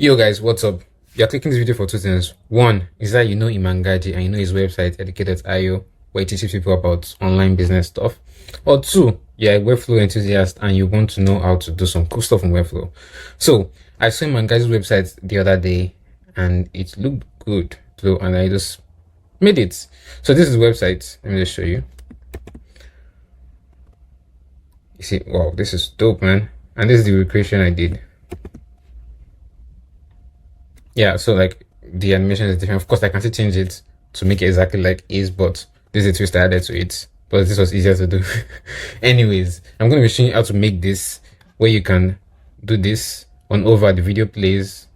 Yo guys, what's up? You're clicking this video for two things. One is that you know Iman Gadzhi and you know his website educated.io, where he teaches people about online business stuff. Or two, you're a Webflow enthusiast and you want to know how to do some cool stuff in Webflow. So I saw Iman Gadzhi's website the other day and it looked good, so and I just made it. So this is the website. Let me just show you. You see, wow, this is dope, man. And this is the recreation I did. Yeah, so like the animation is different. Of course, I can still change it to make it exactly like is, but this is a twist I added to it. But this was easier to do. Anyways, I'm going to be showing you how to make this, where you can do this on over, the video plays,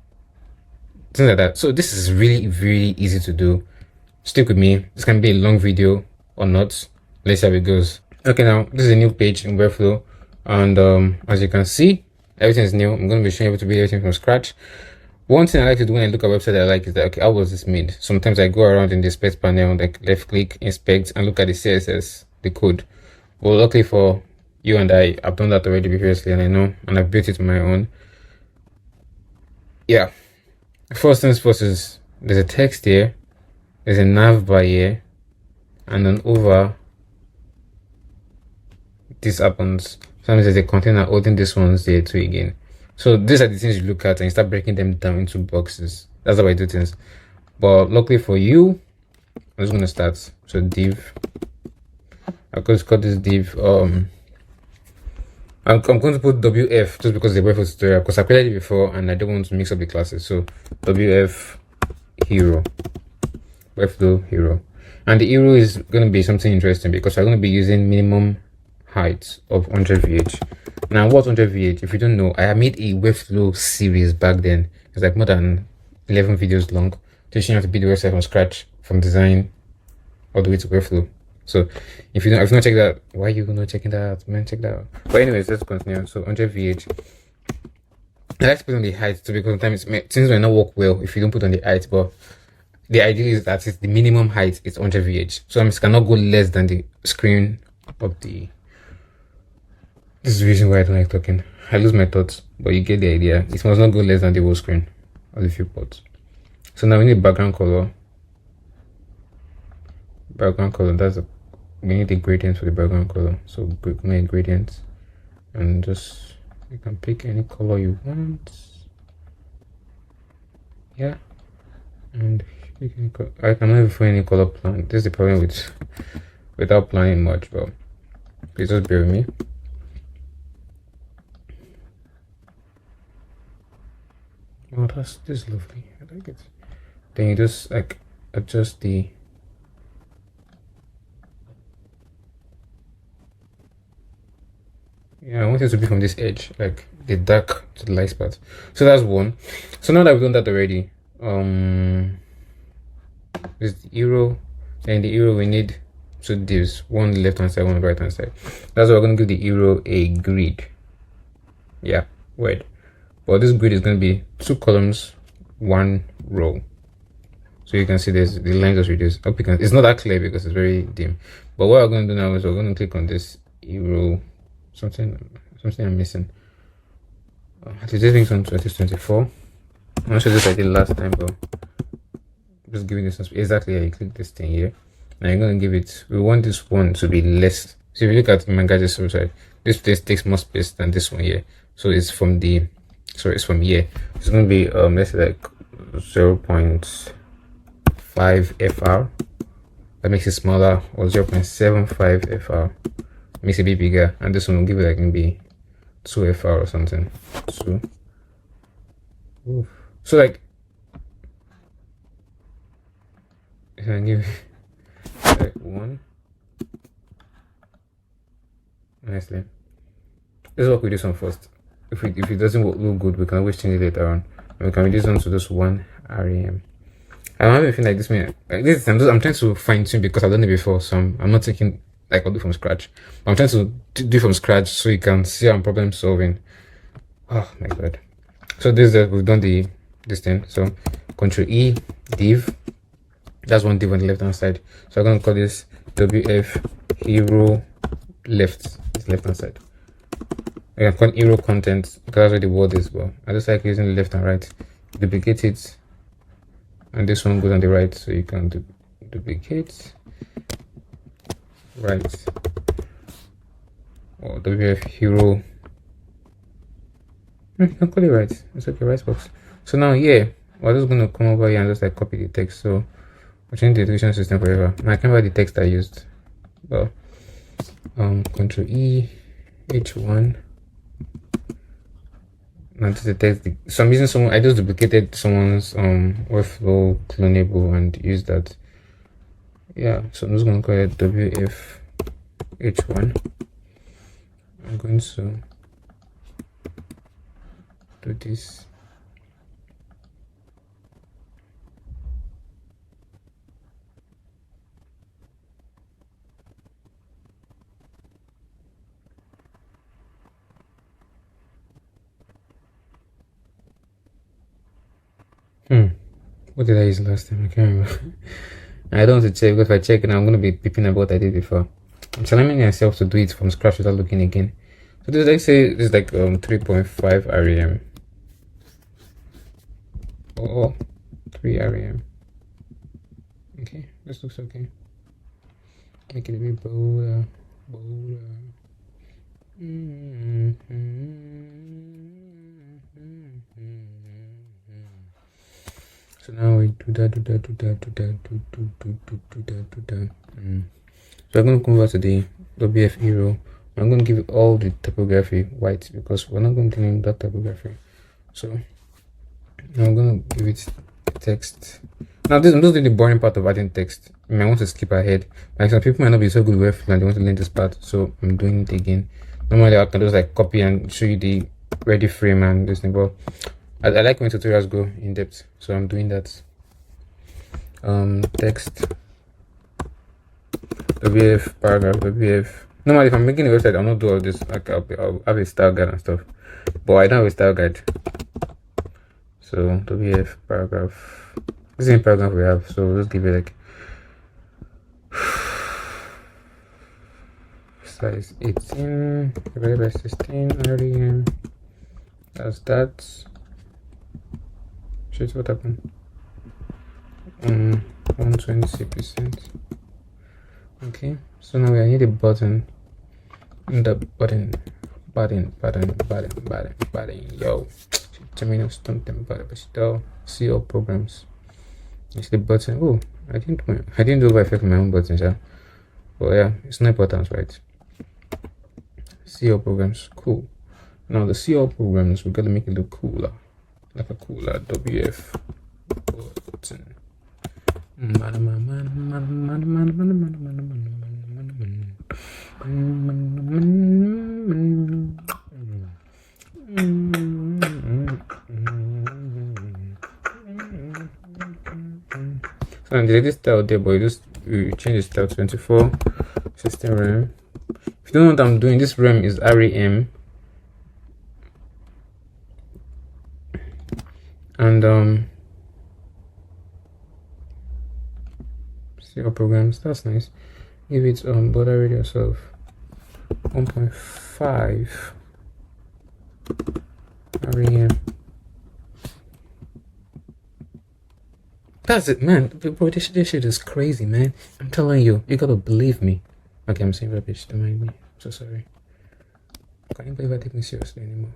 things like that. So this is really, really easy to do. Stick with me. This can be a long video or not. Let's see how it goes. Okay, now this is a new page in Webflow, and as you can see, everything is new. I'm going to be showing you how to build everything from scratch. One thing I like to do when I look at a website I like is that, okay, how was this made? Sometimes I go around in the inspect panel, like left click, inspect, and look at the CSS, the code. Well, luckily for you and I've done that already previously, and I know, and I've built it on my own. Yeah. First things first is, there's a text here, there's a nav bar here, and then over, this happens. Sometimes there's a container holding this one's there too again. So these are the things you look at and you start breaking them down into boxes. That's how I do things. But luckily for you, I'm just gonna start. So div. I'm going to call this div. I'm going to put WF just because the Webflow tutorial, because I created it before and I don't want to mix up the classes. So WF hero. Webflow hero. And the hero is gonna be something interesting because I'm gonna be using minimum height of 100 VH. Now, what's 100 VH? If you don't know, I made a Webflow series back then. It's like more than 11 videos long, teaching you how to build the website from scratch, from design all the way to Webflow. So if you've not checked that, why are you not checking that out, man? Check that out. But anyways, let's continue. So 100 VH. I like to put on the height too, because sometimes things might not work well if you don't put on the height, but the idea is that it's the minimum height is 100 VH. So it cannot go less than the screen of the. This is the reason why I don't like talking. I lose my thoughts, but you get the idea. It must not go less than the whole screen of the viewport. So now we need background color. Background color, we need a gradient for the background color. So we make gradient and just, you can pick any color you want. Yeah. And I cannot even find any color plan. This is the problem without planning much, but please just bear with me. Oh, this is lovely. I like it. Then you just like adjust the. Yeah, I want it to be from this edge, like the dark to the light part. So that's one. So now that we've done that already, there's the arrow. Then the arrow we need two divs, one on the left hand side, one on the right hand side. That's why we're gonna give the arrow a grid. Yeah, wait. Well, this grid is going to be 2 columns, 1 row. So you can see there's the lines just reduced. Hope you can. It's not that clear because it's very dim. But what we're going to do now is we're going to click on this arrow. Something I'm missing. This thing's on 2024. I'm not sure this I did last time, but I'm just giving this exactly how you click this thing here. Now you're going to give it. We want this one to be less. So if you look at Iman Gadzhi's website, this place takes more space than this one here. So it's from the. So it's from here. It's going to be let's say like 0.5 FR. That makes it smaller, or 0.75 FR makes it a bit bigger, and this one will give it like maybe 2 FR or something. 2. Oof. So like if I give like 1. Nicely. This is what we do some first. If it doesn't look good, we can always change it later on. And we can reduce down to just 1 RAM. I don't have anything like this. I'm trying to fine tune because I've done it before, so I'm not taking like I'll do from scratch. I'm trying to do from scratch so you can see I'm problem solving. Oh my god! So we've done this thing. So Control E div. That's one div on the left hand side. So I'm gonna call this WF hero left. It's left hand side. I can call hero content because that's where the word is. Well, I just like using the left and right. duplicate it, and this one goes on the right, so you can duplicate right, or WF hero. You can call it right. It's okay, right box. So now yeah, we're just gonna come over here and just like copy the text. So I'll change the education system forever. Now I can't remember the text I used. Well, Control E, H1. Now this is the text. So I'm using someone. I just duplicated someone's Webflow clonable and used that. Yeah. So I'm just gonna call it WF H1. I'm going to do this. What did I use last time? I can't remember. I don't want to check, because if I check it, I'm going to be peeping about what I did before. I'm challenging myself to do it from scratch without looking again. So this, like, say, this is like 3.5 REM. Or 3 REM. Okay, this looks okay. Make it a bit bolder. So now we do that. So I'm going to convert to the WF hero. I'm going to give all the typography white because we're not going to name that typography. So now I'm going to give it text. Now I'm just doing the boring part of adding text. I want to skip ahead. Like some people might not be so good with Webflow and they want to learn this part, so I'm doing it again. Normally I can just like copy and show you the ready frame and this thing, but I like when tutorials go in depth, so I'm doing that. Text WF paragraph WF. Normally if I'm making a website, I'll not do all this. Like I'll have a style guide and stuff, but I don't have a style guide. So WF paragraph. This is the paragraph we have, so let's give it like size 18 divided by 16 REM. That's that. Shit, what happened? 120%. Okay, so now I need a button. The button, yo. Terminal stump them, but still see all programs. It's the button. Oh, I didn't do by effect my own buttons, yeah. But yeah, it's not important, right? See all programs, cool. Now the see all programs, we gotta make it look cooler, like a cooler WF button. So there's this style there, but you change the style 24 system RAM. If you don't know what I'm doing, this RAM is REM, and see our programs. That's nice. Give it border radius of 1.5 REM. That's it, man. Bro, this shit is crazy, man. I'm telling you, you gotta believe me. Okay, I'm saying rubbish. Don't mind me. I'm so sorry. I can't believe I take me seriously anymore.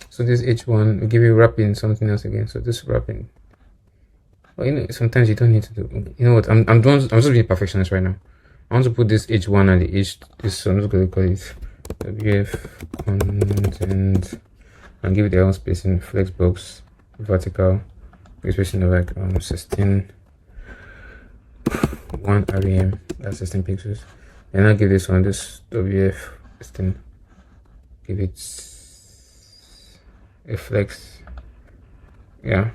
So this H1 will give you wrapping something else again. So this wrapping. Well, you know, sometimes you don't need to do. You know what? I'm just being a perfectionist right now. I want to put this H1 and the H. This I'm just gonna call it WF content and give it their own spacing. Flexbox vertical. Spacing of like 16 1 REM. That's 16 pixels. And I'll give this one this WF 16. Give it a flex, yeah,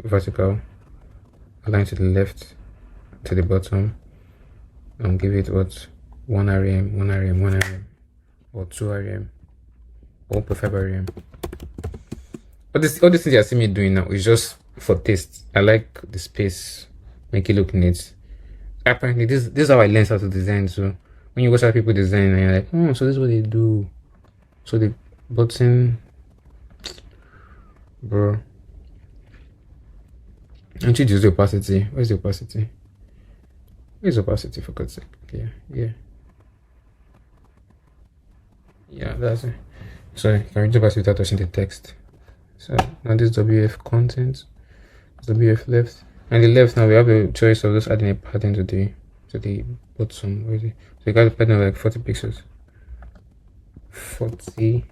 vertical, align to the left, to the bottom, and give it what 1 REM, 1 REM, 1 REM, or 2 REM, or 1.5 REM. All these things you see me doing now is just for taste. I like the space, make it look neat. Apparently, this is how I learned how to design. So when you watch other people design, and you're like, oh, so this is what they do. So the button. bro. And you use the opacity. Where's the opacity? Where's opacity, for God's sake? Okay, yeah, that's it. Sorry, can reduce opacity without touching the text. So now this WF content, WF left, and the left now we have a choice of just adding a pattern to the bottom. Where is it? So you got a pattern of like 40 pixels. 40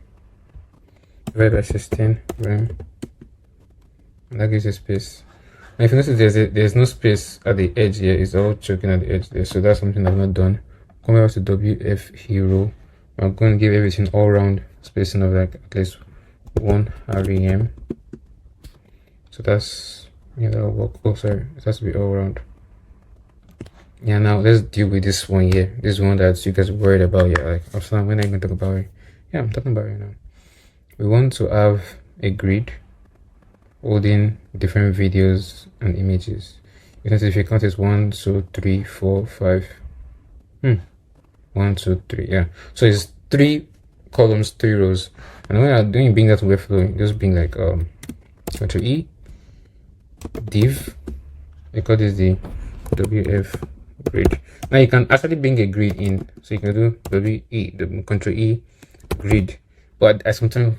divided by 16 rem, and that gives you space. And if you notice there's no space at the edge here, it's all choking at the edge there, so that's something I've not done. Coming back to WF hero, I'm going to give everything all round spacing of like at least 1 rem. So that's, yeah, that'll work. Oh sorry, it has to be all round. Yeah, now let's deal with this one here. This one that you guys are worried about. Yeah, like Absalom, when are you going to talk about it? Yeah, I'm talking about it now. We want to have a grid holding different videos and images. You can see if you count it's 1, 2, 3, 4, 5. 1, 2, 3. Yeah. So it's 3 columns, 3 rows. And when you bring that to Webflow, just bring like Ctrl E, div. We call this the WF grid. Now you can actually bring a grid in. So you can do Ctrl E grid. But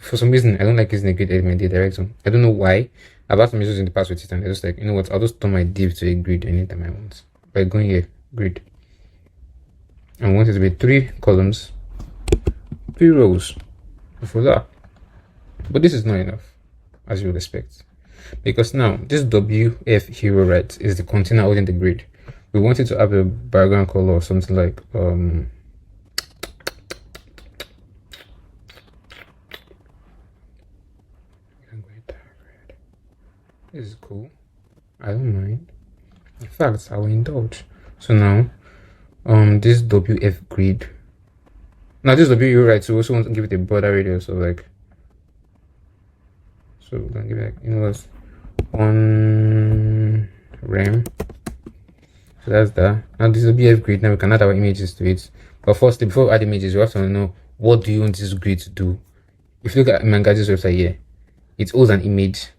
for some reason, I don't like using a grid element in the direct zone. I don't know why. I've had some issues in the past with it, and I just like, you know what, I'll just turn my div to a grid anytime I want. By going here, grid. I want it to be 3 columns, 3 rows. For that. But this is not enough, as you would expect. Because now, this WF hero, right, is the container holding the grid. We want it to have a background color or something like this is cool. I don't mind. In fact, I will indulge. So now, this WF grid. Now this WU, right? So we also want to give it a border radius of like. So we're gonna give it like, you know what, 1 rem. So that's that. Now this is WF grid. Now we can add our images to it. But firstly, before we add images, we have to know what do you want this grid to do. If you look at Iman Gadzhi's website here, it holds an image.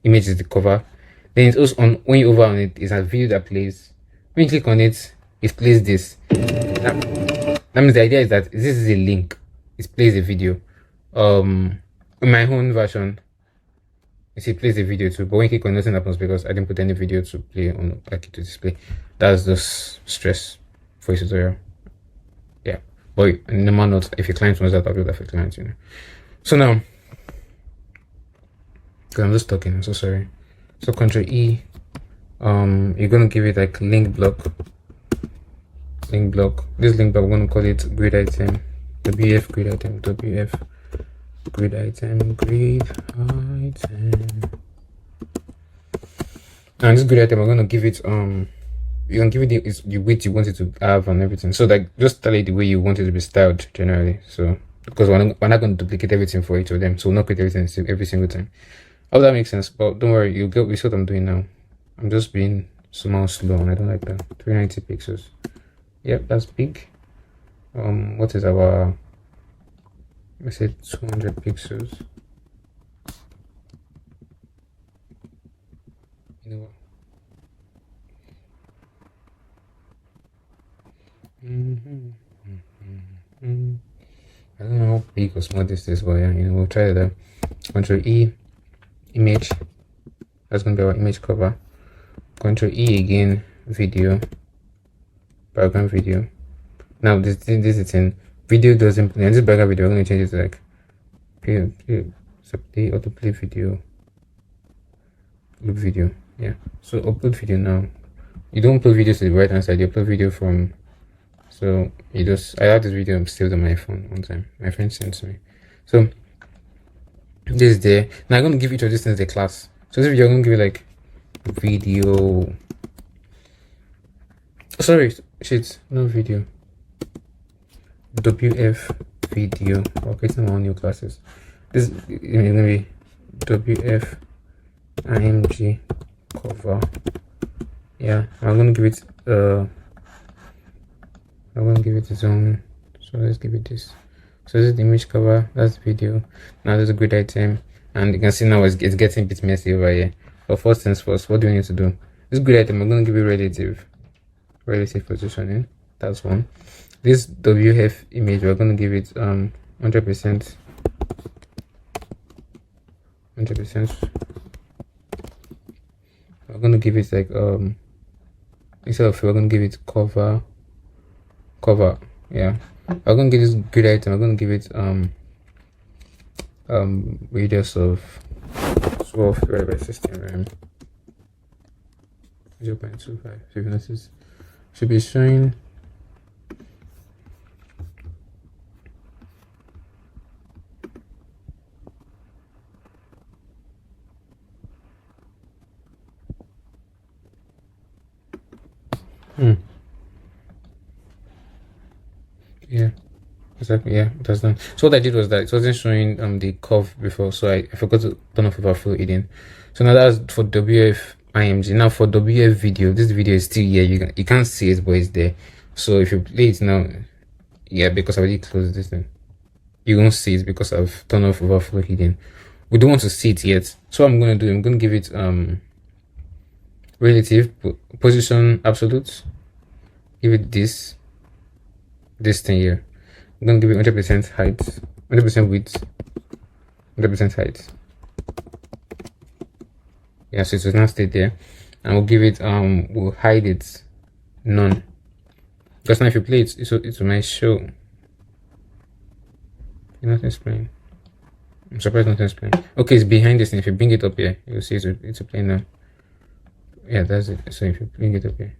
Image is the cover. Then it's also on, when you over on it, it's a video that plays. When you click on it, it plays this. That means the idea is that this is a link. It plays a video. In my own version, it plays a video too. But when you click on it, nothing happens because I didn't put any video to play on, like, to display. That's just stress for a tutorial. Yeah. But in normal notes, if your client wants that, I'll do that for clients, you know. So now, I'm just talking, I'm so sorry. So Ctrl E, you're gonna give it like link block. This link block, we're gonna call it grid item, WF grid item, WF grid item. And this grid item, we're gonna give it you can give it the width you want it to have and everything. So like just tell it the way you want it to be styled generally. So because we're not going to duplicate everything for each of them, so we'll not create everything every single time. I hope that makes sense, but don't worry, you see what I'm doing now. I'm just being somehow slow and I don't like that. 390 pixels. Yep, that's big. What is our, let's say 200 pixels. You know what? I don't know how big or small this is, but yeah, you know, we'll try that. Ctrl E, image. That's gonna be our image cover. Ctrl E again, video, background video. Now this is in video doesn't. And this background video, I'm gonna change it to like play autoplay video, loop video. Yeah. So upload video now. You don't upload videos to the right hand side. You upload video from. So you just, I had this video saved on my phone one time. My friend sent to me. So this is there. Now I'm gonna give each of these things a class. So this video I'm gonna give it like video. Oh, sorry, shit, no video. WF video. We're creating our own new classes. This is gonna be WF IMG cover. Yeah, I'm gonna give it its own, so let's give it this. So this is the image cover, that's the video. Now there's a grid item, and you can see now it's getting a bit messy over here. But first things first, what do we need to do? This grid item, I'm going to give you relative positioning. That's one. This WF image, we're going to give it 100%. We're going to give it like instead of we're going to give it cover. Yeah, we're going to give this grid item, we're going to give it radius of 12 divided by 16 0.25. So if you notice, should be showing yeah, exactly, yeah, that's done. So what I did was that it wasn't showing the curve before, so I forgot to turn off overflow hidden. So now that's for WF IMG. Now for WF video, this video is still here. You can't see it, but it's there. So if you play it now, yeah, because I already closed this thing, you won't see it because I've turned off overflow hidden. We don't want to see it yet. So what I'm gonna do, I'm gonna give it relative position absolute. Give it this thing here. I'm gonna give it 100% height, 100% width, 100% height. Yeah, so it will now stay there, and we'll give it we'll hide it none, because now if you play it, it will might show. Nothing's playing. I'm surprised nothing's playing. Okay, it's behind this thing. If you bring it up here, you'll see it's playing now. Yeah, that's it. So if you bring it up here,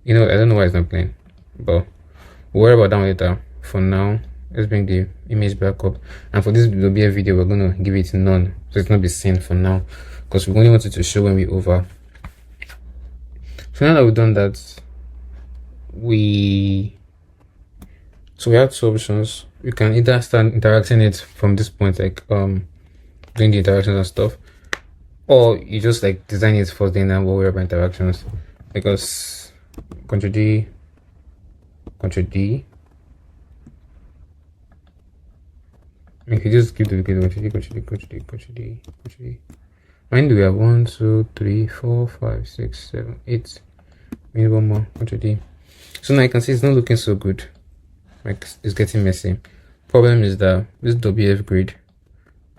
I don't know why it's not playing, but we'll worry about that later. For now, let's bring the image back up, and for this WF video, we're gonna give it none, so it's not be seen for now, because we only want it to show when we over. So now that we've done that, we have two options. We can either start interacting it from this point, like doing the interactions and stuff, or you just like design it first, then we'll worry about interactions. Because Ctrl D, if you just keep the Ctrl D. Mind we have 1, 2, 3, 4, 5, 6, 7, 8. We need one more. Ctrl D. So now you can see it's not looking so good. Like it's getting messy. Problem is that this WF grid,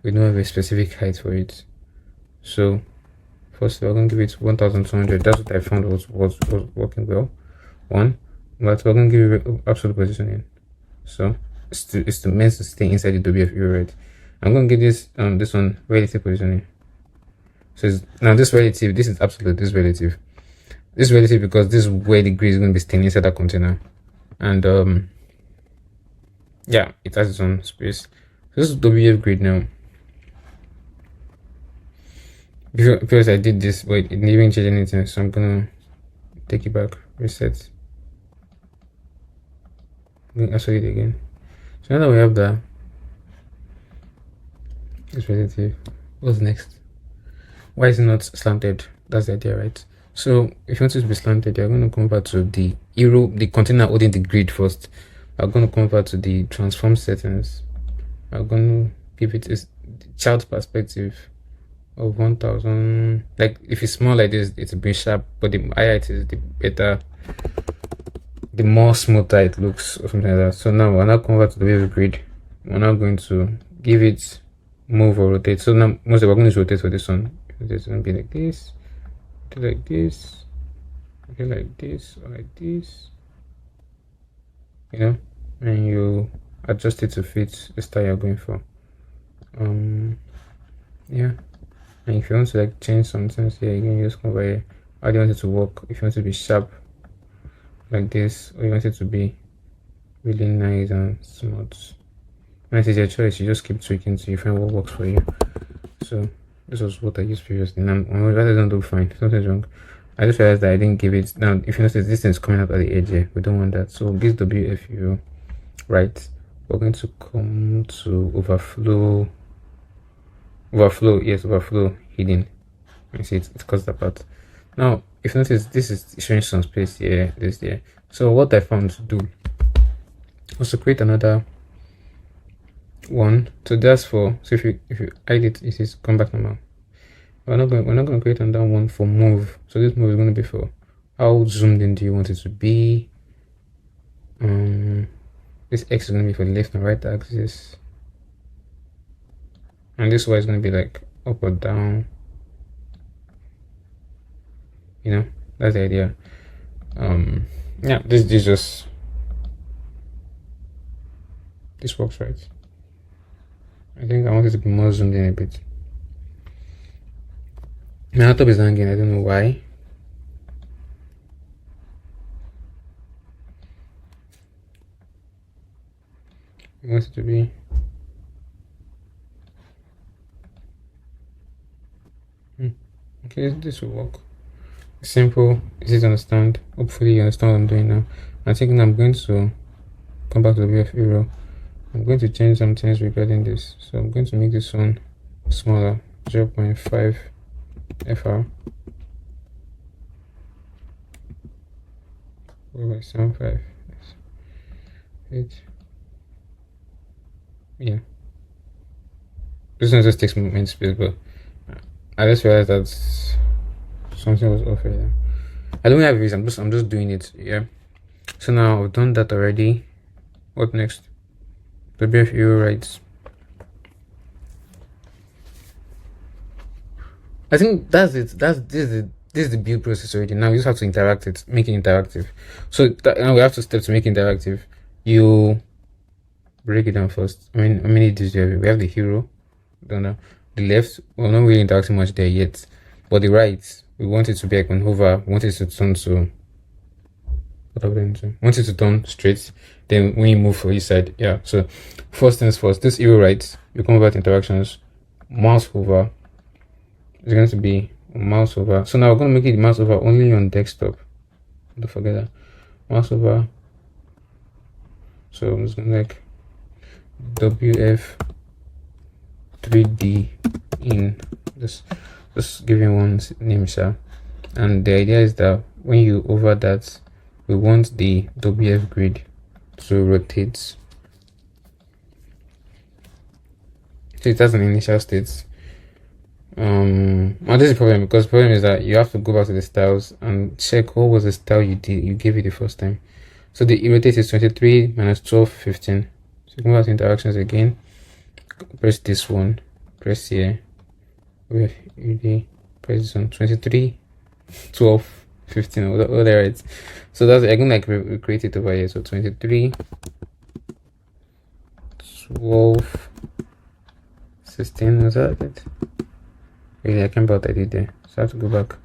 we don't have a specific height for it. So first we're gonna give it 1200. That's what I found was working well. But we're gonna give it absolute positioning. So it's meant to stay inside the WF view, right? I'm gonna give this one relative positioning. So now this relative, this is absolute, this relative. This relative because this is where the grid is gonna be staying inside that container. And yeah, it has its own space. So this is WF grid now. Because I did this, but it didn't even change anything, so I'm gonna take it back, reset. I'm gonna show it again. So now that we have that, it's relative. What's next? Why is it not slanted? That's the idea, right? So if you want it to be slanted, you're going to convert to the container holding the grid first. I'm going to convert to the transform settings. I'm going to give it a child perspective of 1000. Like if it's small like this, it's a bit sharp, but the higher it is, the better, the more smoother it looks, or something like that. So now we're not convert to the wave grid. We're now going to give it move or rotate. So now mostly we're going to rotate for this one. It's going to be like this, like this, okay, like this, or like this, and you adjust it to fit the style you're going for. Yeah, and if you want to like change some things here, you can just come over here. How do you want it to work? If you want it to be sharp like this, or you want it to be really nice and smooth, when it is your choice, you just keep tweaking till you find what works for you. So this was what I used previously, and that doesn't look fine. Something's wrong. I just realized that I didn't give it. Now if you notice, this thing is coming out at the edge here. We don't want that. So this WFU, right, we're going to come to overflow, yes, overflow hidden. You see it cuts that part. Now if you notice, this is showing some space here, this here. So what I found to do was to create another 1. So that's for, so if you hide it, it is come back normal. We're not going to create another one for move. So this move is going to be for how zoomed in do you want it to be. This X is going to be for the left and right axis, and this Y is going to be like up or down. You know, that's the idea. Yeah, this just, this works, right? I think I want it to be more zoomed in a bit. My laptop is hanging, I don't know why. I want it to be okay. This will work. Simple, easy to understand. Hopefully you understand what I'm doing now. I think I'm going to come back to the WF Euro. I'm going to change some things regarding this. So I'm going to make this one smaller, 0.5 FR. 4.75. Yeah. This one just takes moment space, but I just realized that something was off here. I don't have a reason. I'm just doing it. Yeah. So now I've done that already. What next? The BF Euro rights. I think that's it. This is the build process already. Now you just have to interact it, make it interactive. So now we have to step to make it interactive. You break it down first. I mean, how many do you have? We have the hero. Don't know. The left, we're not really interacting much there yet. But the right, we want it to be like on hover. We want it to turn to, what are we doing? We want it to turn straight. Then when you move for each side, yeah. So first things first, this hero right, you come over to interactions, mouse over. It's going to be mouse over. So now we're going to make it mouse over only on desktop. Don't forget that. Mouse over. So I'm just going to like WF 3D in this. Just give him one name, sir. And the idea is that when you over that, we want the WF grid to rotate. So it has an initial state. Well, this is the problem, because the problem is that you have to go back to the styles and check what was the style you gave it the first time. So the rotate is 23 minus 12 15. So you go back to interactions again, press this one, press here, we have press this one, 23 12 15, all there, right? So that's, I'm gonna like recreate it over here. So 23 12 16, was that it? Really, I can't remember what I did there, so I have to go back.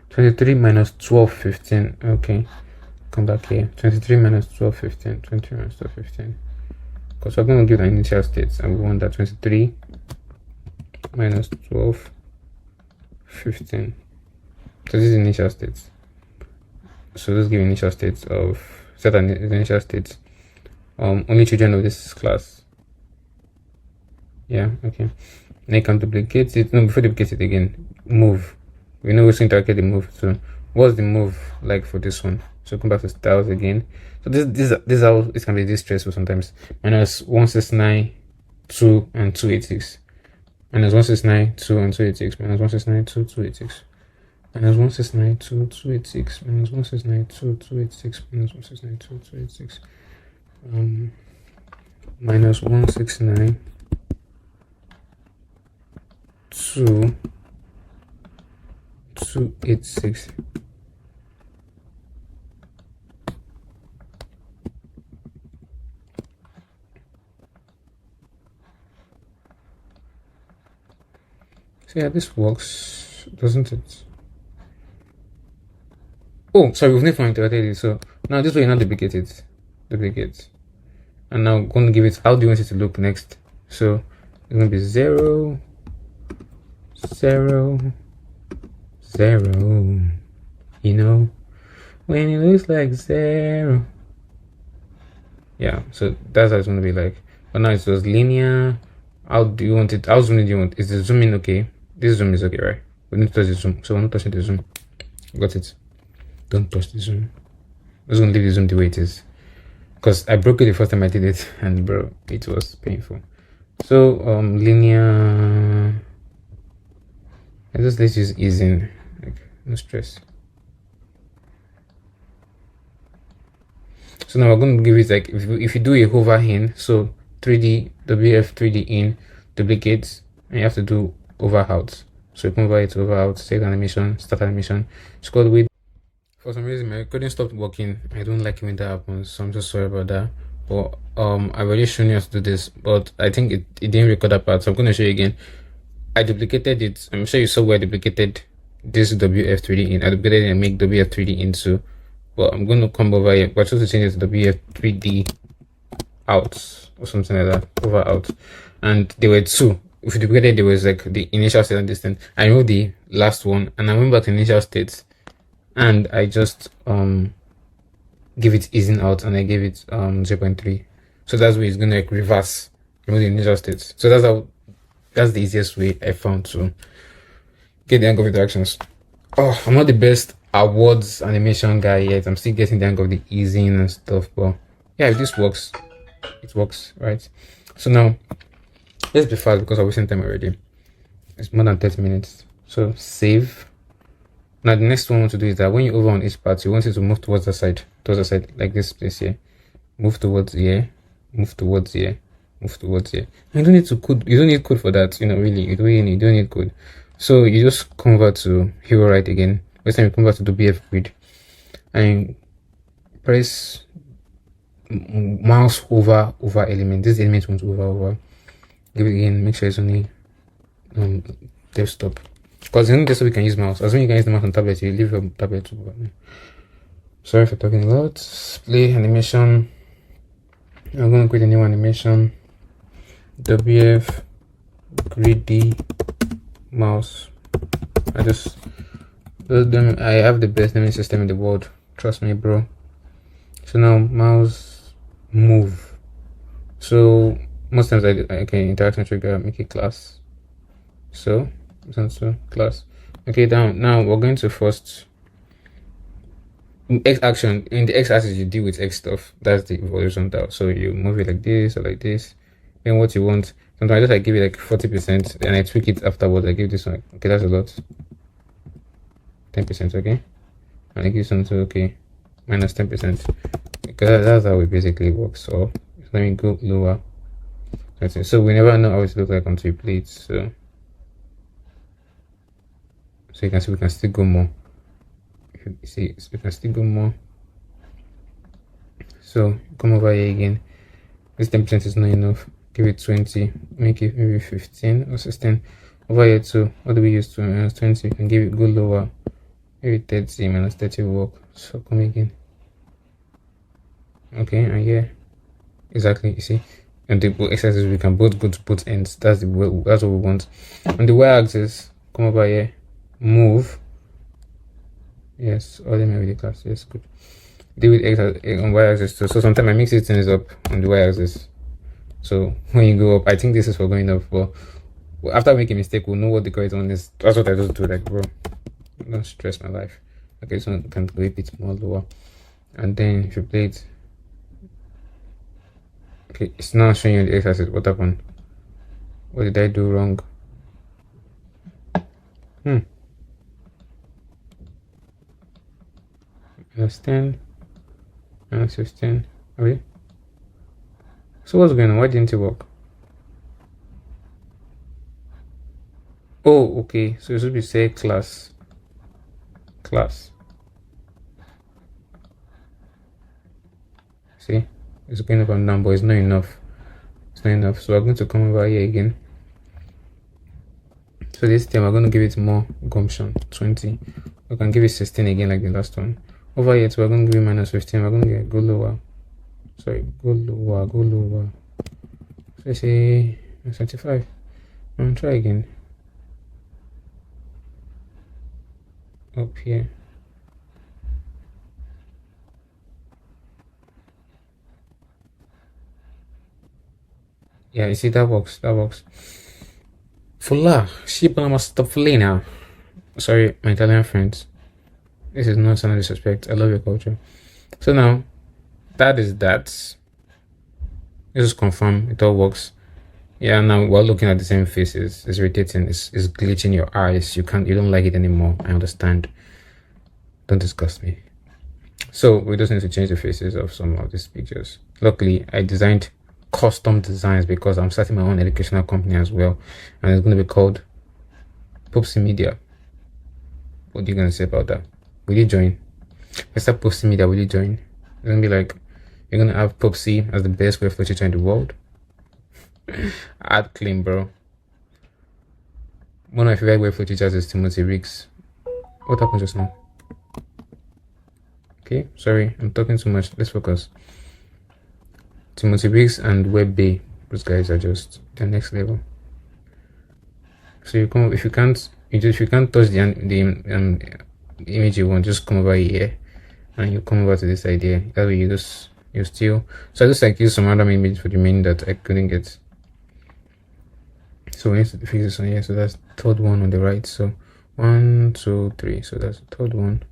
-23 minus 12 15. Okay, come back here. 23 minus 12 15. 20 minus 12 15. Because we're going to give the initial states, and we want that 23 minus 12 15. So this is initial states. So let's give initial states of, set an initial states. Only children of this class. Yeah, okay. Then you can duplicate it. No, before duplicate it again, move. We know we're going to interacate the move. So what's the move like for this one? So come back to styles again. So this is how it can be this stressful sometimes. Minus 169 2 and 286. Minus 169 2 and 286. Minus 169 2 286. Minus 169 2 286. Minus 169 2 286. Minus 169 2 286. Minus 169 2 286. So yeah, this works, doesn't it? Oh, sorry, we've never interacted it. So now this way, not duplicate it, and now I'm going to give it, how do you want it to look next? So it's going to be 0 0 0, you know, when it looks like 0. Yeah, so that's how it's going to be like. But now it's just linear. How do you want it? How zoomed do you want? Is the zooming okay? This zoom is okay, right? We need to touch the zoom, so we're not touching the zoom. Got it. Don't touch the zoom. just gonna leave the zoom the way it is, because I broke it the first time I did it, and bro, it was painful. So linear, let's use easing, like no stress. So now we're going to give it like, if you do a hover in, so 3D WF 3D in, duplicates, and you have to do over out. So you come over it, over out, save animation, start animation, scroll with. For some reason my recording stopped working. I don't like it when that happens, so I'm just sorry about that. But I've already shown you how to do this, but I think it didn't record that part, so I'm going to show you again. I duplicated it. I'm sure you saw where I duplicated this WF 3D in. I duplicated it and make WF 3D into. Well, I'm going to come over here. We're supposed to change it to WF 3D out or something like that. Over out. And there were two. If you duplicated, there was like the initial state and distance. I removed the last one and I went back to initial states. And I just give it easing out and I gave it 0.3. So that's where it's going to like reverse, remove the initial states. So that's the easiest way I found to get the hang of interactions. Oh, I'm not the best awards animation guy yet. I'm still getting the hang of the easing and stuff, but yeah, if this works, it works, right? So now let's be fast because I'm wasting time already. It's more than 30 minutes. So save. Now the next one I want to do is that when you over on each part, you want it to move towards the side, like this place here. Move towards here, move towards here, move towards here. You don't need to code. You don't need code for that. You know, really, you don't need code. So you just convert to hero right again. This time you convert to WF grid and press mouse over element. This element wants over. Give it again. Make sure it's only desktop. Because in this we can use mouse. As when you can use the mouse on tablet, you leave your tablet over. Sorry for talking a lot. Play animation. I'm gonna create a new animation. WF greedy mouse. I have the best naming system in the world. Trust me, bro. So now mouse move. So most times I can interaction trigger, make it class. So class. Okay, now we're going to first X action. In the X axis you deal with X stuff. That's the horizontal. So you move it like this or like this. Then what you want. Sometimes I give it like 40% and I tweak it afterwards. I give this one, okay, that's a lot. 10%, okay. And I give this one to okay, minus 10%. Because that's how it basically works. So let me go lower. So we never know how it looks like until you play it. So you can see we can still go more. You see, we can still go more. So come over here again. This 10% is not enough. Give it 20. Make it maybe 15 or 16. Over here too. What do we use to minus 20? You can give it go lower. Maybe 30 minus 30 will work. So come again. Okay, and here exactly. You see, and the exercises we can both go to both ends. That's what we want. On the y-axis, come over here. Move. Yes, all them with the class. Yes, good. Deal with X on y-axis too. So sometimes I mix it things up on the y-axis. So when you go up, I think this is for going up, but after making a mistake, we'll know what the correct one is. That's what I just do, like, bro. Don't stress my life. Okay, so I can go a bit more lower, and then if you play it, okay, it's now showing you the x-axis. What happened? What did I do wrong? Minus 10, minus 15. Okay. So what's going on? Why didn't it work? Oh, okay. So it should be say class. See, it's going up and down, but it's not enough. It's not enough. So we're going to come over here again. So this time we're going to give it more gumption. 20. We can give it 16 again, like the last one. Over here, so we're going to give it minus 15. We're going to get go lower. Sorry, go lower. So say 75. I'm try again. Up here. Yeah, you see that works. Fulla, sheep must stop now. Sorry, my Italian friends. This is not some disrespect. I love your culture. So now that is that. Just confirm it all works. Yeah, now we're looking at the same faces. It's irritating. It's glitching your eyes. You don't like it anymore. I understand. Don't disgust me. So we just need to change the faces of some of these pictures. Luckily, I designed custom designs because I'm starting my own educational company as well, and it's going to be called Popsy Media. What are you gonna say about that? Will you join? If I start Popsy Media, will you join? It's gonna be like you're gonna have Popsy as the best Webflow teacher in the world. I'd claim, bro. One of my favorite Webflow teachers is Timothy Riggs. What happened just now? Okay, sorry, I'm talking too much. Let's focus. Timothy Riggs and WebBay, those guys are just the next level. So you come, if you can't touch the image you want, just come over here and you come over to this idea. That way you still. So I just like use some random image for the main that I couldn't get. So we need to fix this on here. So that's the third one on the right. So 1, 2, 3. So that's the third one.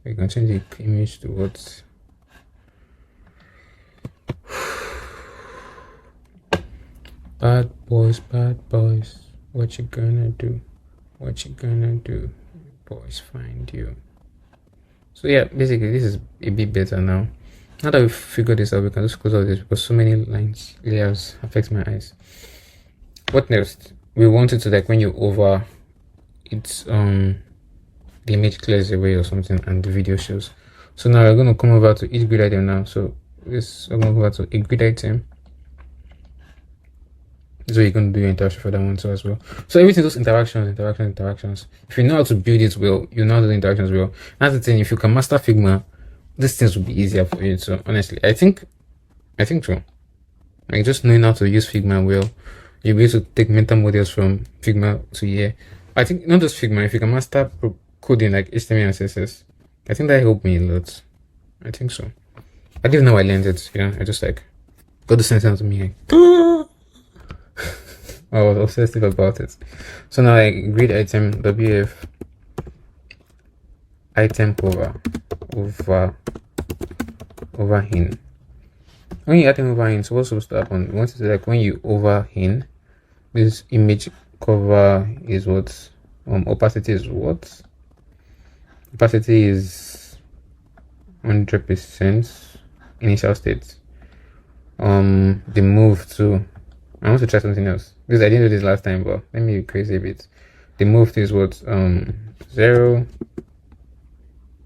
We can change the image to what. Bad boys, what you gonna do? What you gonna do? Boys find you. So yeah, basically this is a bit better now. Now that we've figured this out, we can just close all this because so many layers affect my eyes. What next? We want it to, like, when you over it's the image clears away or something and the video shows. So now we're going to come over to each grid item now. So this, I'm going to go over to a grid item. So you're going to do your interaction for that one too as well. So everything, those interactions. If you know how to build it well, you know how to do interactions well. That's the thing. If you can master Figma, these things will be easier for you. So honestly, I think so. Like, just knowing how to use Figma well, you'll be able to take mental models from Figma to here. I think not just Figma. If you can master coding like HTML and CSS, I think that helped me a lot. I think so. I didn't know I learned it. I just like got the sense out of me. Like, I was obsessive about it. So now I grid item WF item cover overhin. When you item overhin, so what's supposed to happen? We want it to, like, when you overhin, this image cover is what? Opacity is what? Opacity is 100% initial state. The move to, I want to try something else because I didn't do this last time, but let me be crazy a bit. The move to is what? 0.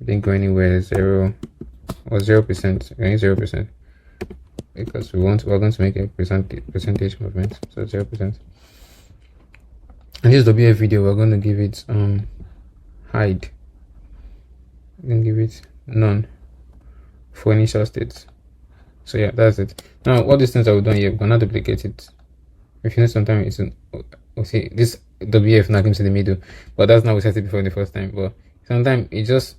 Didn't go anywhere. 0 or 0%. We're 0% because we're going to make a percentage movement. So 0%. And this WF video, we're going to give it hide. We're going to give it none for initial states. So yeah, that's it. Now all these things that we've done here, we're gonna duplicate it. If you know, sometimes it's see this WF now comes in the middle, but that's not we set it before the first time. But sometimes it just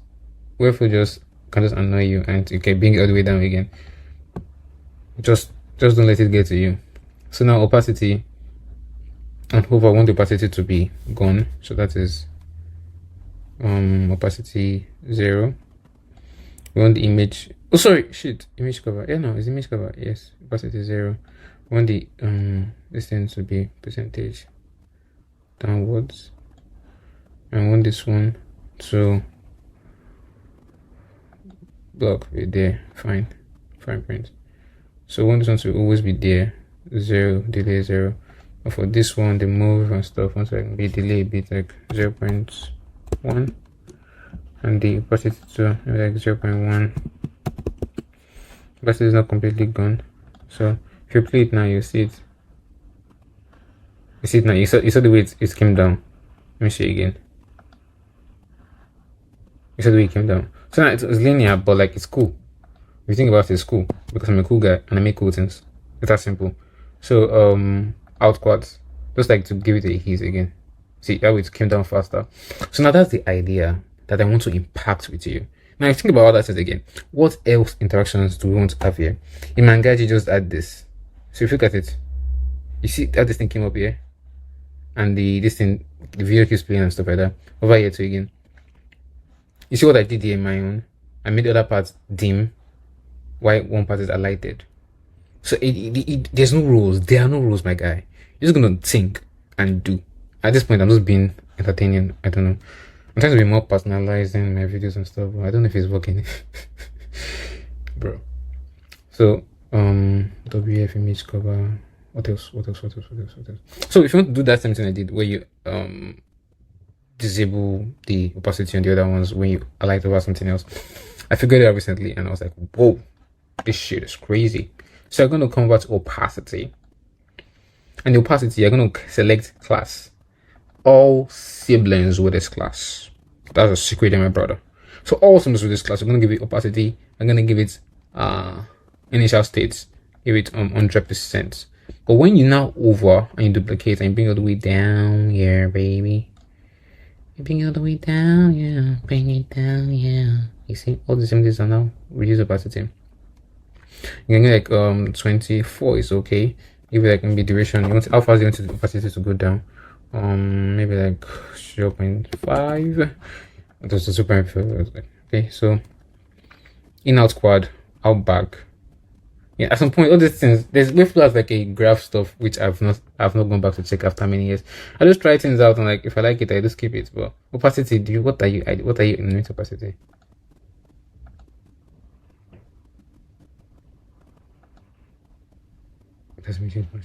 Webflow can just annoy you and you can bring it all the way down again. Just don't let it get to you. So now opacity and hover, I want the opacity to be gone. So that is opacity 0. We want the image, oh sorry, shit, image cover. Yeah, no, it's image cover. Yes, opacity 0. We want the this thing to be percentage downwards. I want this one to block right there. Fine print. So we want this one to always be there. 0, delay 0. But for this one, the move and stuff, once I can be delay a bit, like 0.1, and the opacity to maybe like 0.1. Opacity is not completely gone. So if you play it now, you see it. You see it now. You saw the way it came down. Let me show you again. You saw the way it came down. So now it's linear, but like it's cool. If you think about it, it's cool because I'm a cool guy and I make cool things. It's that simple. So out quads, just like to give it a ease again. See how it came down faster. So now that's the idea that I want to impact with you. Now if you think about all that is again, what else interactions do we want to have here? Iman Gadzhi just add this. So if you look at it, you see how this thing came up here, and the video keeps playing and stuff like that. Over here too again. You see what I did here in my own? and made the other part dim, while one part is highlighted. So there's no rules. There are no rules, my guy. You're just gonna think and do. At this point, I'm just being entertaining. I don't know. I'm trying to be more personalized in my videos and stuff, but I don't know if it's working. Bro. So WF image cover. What else? So if you want to do that same thing I did, where you disable the opacity on the other ones when you highlight over something else, I figured it out recently and I was like, whoa, this shit is crazy. So I'm going to come over to opacity, and the opacity, you're going to select class, all siblings with this class. That's a secret in my brother. So all siblings with this class, I'm going to give it opacity. I'm going to give it initial states, give it 100%. But when you now over and you duplicate and you bring it all the way down here, baby, you bring it all the way down, yeah, bring it down, yeah. You see, all the similes are now reduce opacity. You can get like 24 is okay. Give it like maybe duration. You want how fast do you want the opacity to go down? Maybe like 0.5. That's the super. Okay, so in out quad, out back. Yeah, at some point, all these things, there's Webflow has like a graph stuff which I've not gone back to check after many years. I just try things out and like if I like it, I just keep it. But opacity, what are you in opacity? Doesn't make much.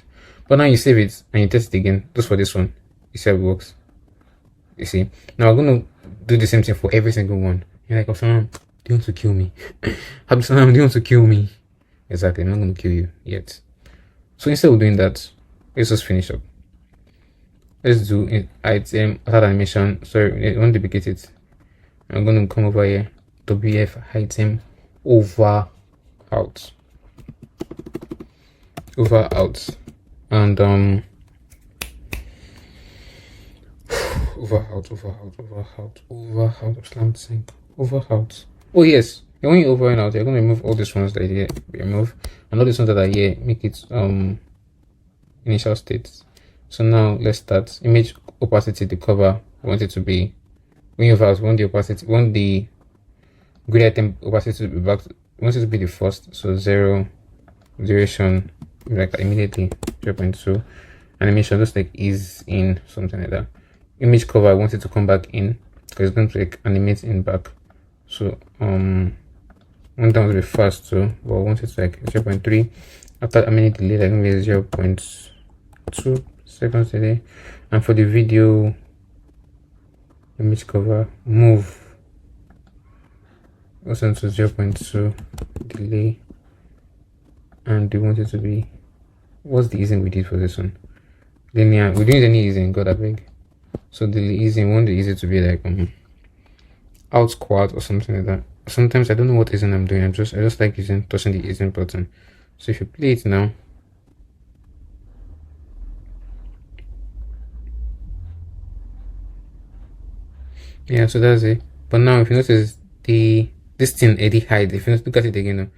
But now you save it and you test it again. Just for this one, you see how it works. You see. Now I'm gonna do the same thing for every single one. You're like, Absalom, do you want to kill me? Absalom, do you want to kill me? Exactly, I'm not going to kill you yet. So instead of doing that, let's just finish up. Let's do it. Item start animation. Sorry, I want to duplicate it. I'm going to come over here. WF item over out. Over out. And over out. Slam sync. Over out. Oh yes. When you over and out, you're going to remove all these ones that you remove, and all these ones that are here, make it initial states. So now let's start. Image opacity, the cover, we want it to be, when you have want the opacity, want the grid item opacity to be back, we want it to be the first, so 0, duration, like immediately 0.2, animation just like ease in, something like that. Image cover, I want it to come back in, because it's going to like animate in back. So one down to be fast too, but I want it to like 0.3. After a minute delay, like maybe 0.2 seconds delay. And for the video image cover, move also to 0.2 delay, and we want it to be, what's the easing we did for this one? Linear. We didn't use any easing, god I beg. So the easing, we want the easy to be like out squat or something like that. Sometimes I don't know what easing I'm doing. I just like touching the easing button. So if you play it now, yeah, so that's it. But now if you notice this thing already hide. If you look at it again now,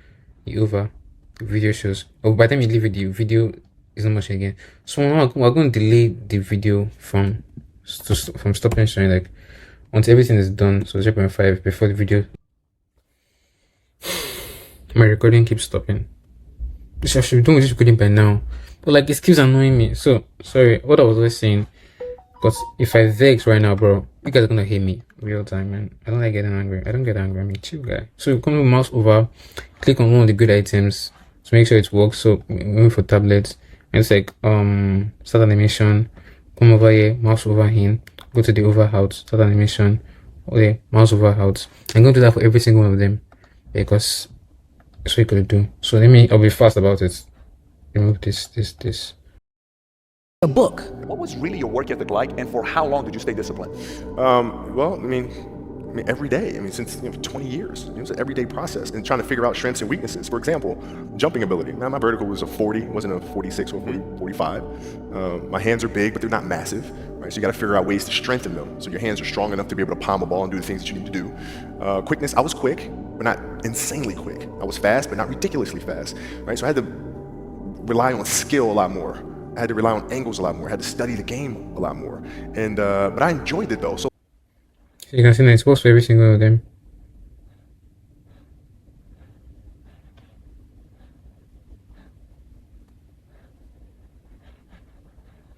you over video shows. Oh, by the time you leave it, the video is not much again. So now we're going to delay the video from stopping showing, like once everything is done. So 0.5 before the video. My recording keeps stopping. I should be done with this recording by now, but like it keeps annoying me. So sorry, what I was always saying, because if I vex right now, bro, you guys are gonna hate me real time, man. I don't like getting angry. I don't get angry. I'm a chill guy. So you come to mouse over, click on one of the good items to make sure it works. So maybe for tablets, and it's like start animation. Come over here, mouse over in, go to the over out, start animation. Okay, mouse over out. I'm gonna do that for every single one of them because that's what you could do. So I'll be fast about it. Remove this. A book. What was really your work ethic like, and for how long did you stay disciplined? Well, I mean, every day. I mean, since 20 years. It was an everyday process, and trying to figure out strengths and weaknesses. For example, jumping ability. Now, my vertical was a 40, it wasn't a 46 or 45. My hands are big, but they're not massive. Right? So you got to figure out ways to strengthen them, so your hands are strong enough to be able to palm a ball and do the things that you need to do. Quickness. I was quick, but not insanely quick. I was fast, but not ridiculously fast. Right? So I had to rely on skill a lot more. I had to rely on angles a lot more. I had to study the game a lot more. And but I enjoyed it though. So you can see that it works for every single one of them.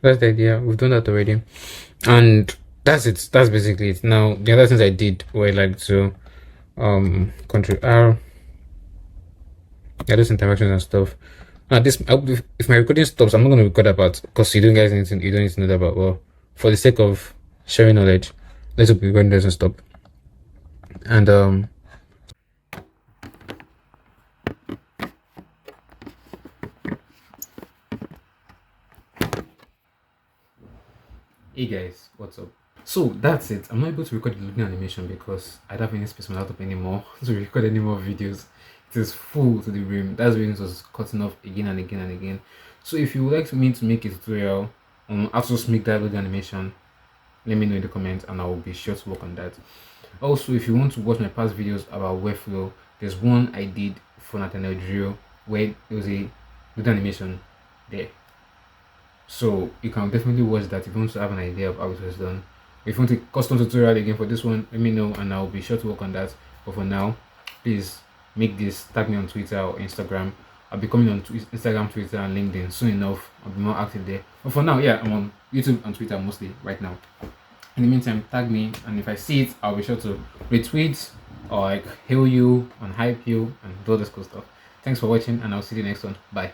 That's the idea. We've done that already, and that's it. That's basically it. Now the other things I did were like to control R, yeah, those interactions and stuff. Now this, if my recording stops, I'm not going to record about because you don't guys need to, you don't need to know that. But well, for the sake of sharing knowledge, let's hope the recording doesn't stop. And hey guys, what's up? So that's it. I'm not able to record the loading animation because I don't have any space on my laptop anymore to record any more videos. It is full to the rim. That's the reason it was cutting off again and again and again. So if you would like me to make a tutorial on how to make that loading animation, let me know in the comments and I will be sure to work on that. Also, if you want to watch my past videos about Webflow, there's one I did for Nathaniel Drill where there was a loading animation there. So you can definitely watch that if you want to have an idea of how it was done. If you want a custom tutorial again for this one, let me know and I'll be sure to work on that. But for now, please make this, tag me on Twitter or Instagram. I'll be coming on Instagram, Twitter, and LinkedIn soon enough. I'll be more active there. But for now, yeah, I'm on YouTube and Twitter mostly right now. In the meantime, tag me, and if I see it, I'll be sure to retweet or like hail you and hype you and do all this cool stuff. Thanks for watching, and I'll see you next one. Bye.